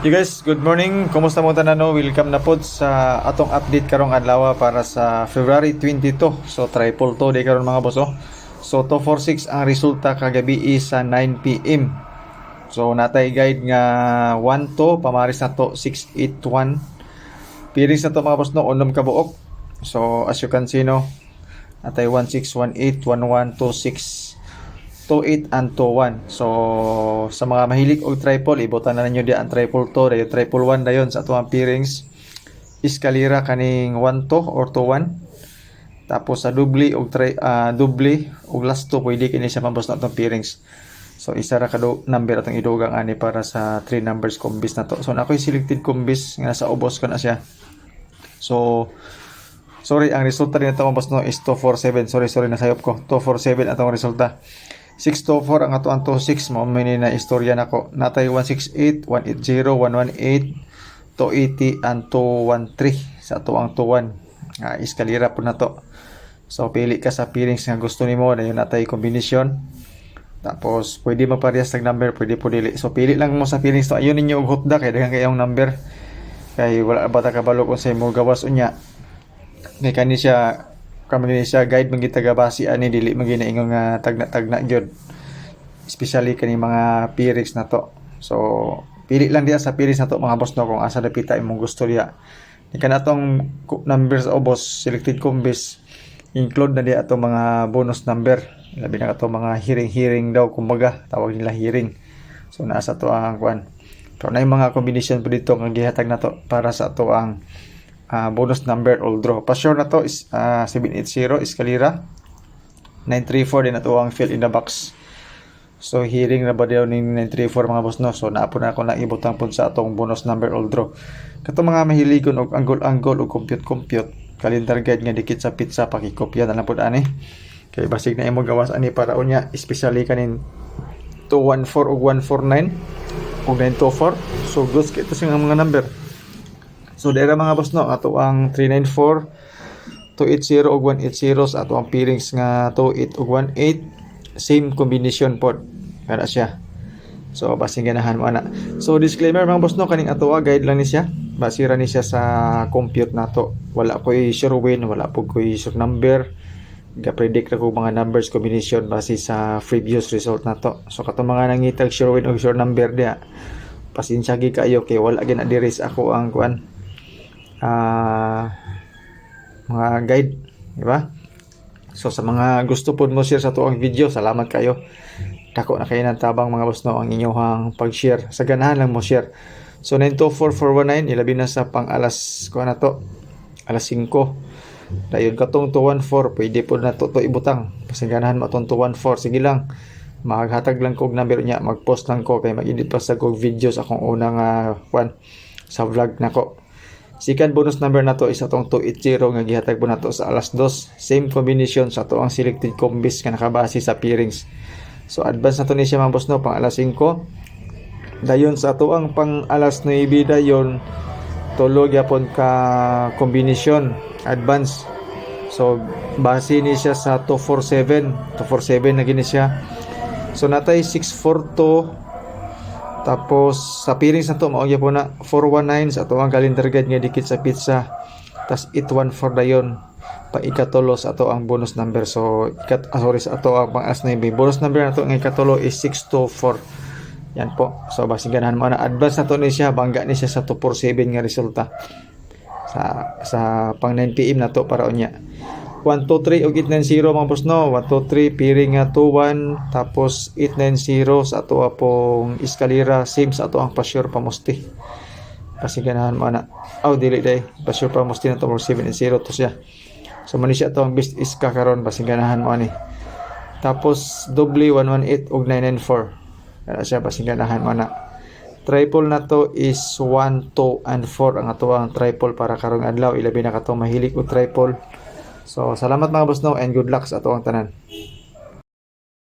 You guys, good morning. Kumusta mo tanan no? Welcome na pod sa atong update karong adlaw para sa February 22. So triple to day karon mga boss oh. So 246 ang resulta kagabi sa 9 PM. So natay guide nga 1 to pamaris na to 681. Pirings na to mga boss no, unom ka buok. So as you can see no, natay 1618 1126 28 and 21. So sa mga mahilig og triple, ibotan na ninyo di ang triple to, dayon triple 1 dayon sa atong pairings. Iskalira kaning 1 to or to 1. Tapos sa double og double og last to pwede kini siya mabos na atong pairings. So isa ra ka number atong idugang ani para sa 3 numbers combis na to. So na ako'y selected combis nga nasa ubos ko na siya. So sorry, ang resulta rin ito mabos no is 247. Sorry nasayop ko. 247 atong resulta. 624 ang ato ang 26 mo mini na istorya nako natay 168 180 118 280 and 213 sa ato ang 21 iskalira po na to. So pili ka sa pairings nga gusto nimo dayon natay kombinasyon, tapos pwede maparehas ng number, pwede po dili. So pili lang mo sa pairings to, ayun ninyo og hotda kay daghang kayong number kay wala ba ta kabalo kung sa imo gawas unya kay kani siya kami siya guide man kita gabasi ani dili man ginaingon nga tagna gyud, especially kani mga pairings na to. So pili lang diya sa pairings na to mga boss no kung asa dapita imong gusto diya. Ni kanatong numbers o boss selected combis include na diya atong mga bonus number, labi na ato mga hearing daw kumbaga tawag nila hearing. So nasa to ang kwan, pero na yung mga combination po dito nga gihatag na to para sa to ang bonus number all draw. Pa-sure na to is 780 iskalira 934 din na to ang fill in the box. So hearing na ba daw ni 934 mga boss no. So naapo na ako na ibutang po sa atong bonus number all draw. Kato mga mahiligon og angle og compute calendar guide nga dikit sa pizza pakikopya na lang pud ani. Kay basig na imo gawas ani para unya especially kanin 214 ug 149 ug 924. So goods kito sing mga number. So dera mga boss no, ato ang 394, 280 ug 180 sa ato ang pairings nga 28 ug 18, same combination pod kada siya. So basing ganahan mo ana. So disclaimer mga boss no, kaning ato guide lang ni siya. Basira ni siya sa compute nato. Wala ko'y sure win, wala po ko'y sure number. Ga-predict na ko mga numbers combination base sa previous result nato. So kato mga nangitag sure win o sure number dia, pasensya gi kayo kay wala gina diris ako ang kuan mga guide, di ba? So sa mga gusto po mo share sa tuong video, salamat kayo. Dako na kayo ng tabang mga boss no ang inyong pag-share. Sa ganahan lang mo share. So 924419 ilabi na sa pang alas ko na to. Alas 5. Dayon katong 214 pwede po na to ibutang. Kasi ganahan mo tong 214. Sige lang. Maghatag lang ko og number niya, mag-post lang ko kay mag-edit pa sa kog videos akong unang sa vlog nako. Second bonus number na to is atong 280 nga gihatag po na to sa alas 2. Same combination sa to ang selected combis nga nakabase sa pairings. So advance na to ni siya mga boss no pang alas 5. Dayon sa to ang pang alas 9 dayon tulo gyapon ka combination advance. So base ni siya sa 247 na gini siya. So natay 642. Tapos sa pairings na to mao gyapon na 419 sa ato ang calendar guide nga dikit sa pizza. Tas 814 dayon pa ikatulo sa ato ang bonus number. So sa ato ang pang as 9 bonus number na to nga ikatulo is 624. Yan po. So basig ganahan mo na advance na to ni siya, bangga ni siya sa 247 nga resulta. Sa pang 9 PM na to para unya. 123 ug 890 mga boss no. 123 pairing nga 21 tapos 890 sa ato apong iskalira same sa ato ang pa-sure pamusti. Pasiganahan mo na. Dili day. Pa-sure pamusti na to 790 to siya. So man siya to ang best is kakaron pasiganahan mo ani. Tapos double 118 ug 994. Kaya siya pasiganahan mo na. Triple na to is 1, 2 and 4 ang ato ang triple para karong adlaw. Ilabi na katong mahilig og triple. So salamat mga boss no and good luck sa ato ang tanan.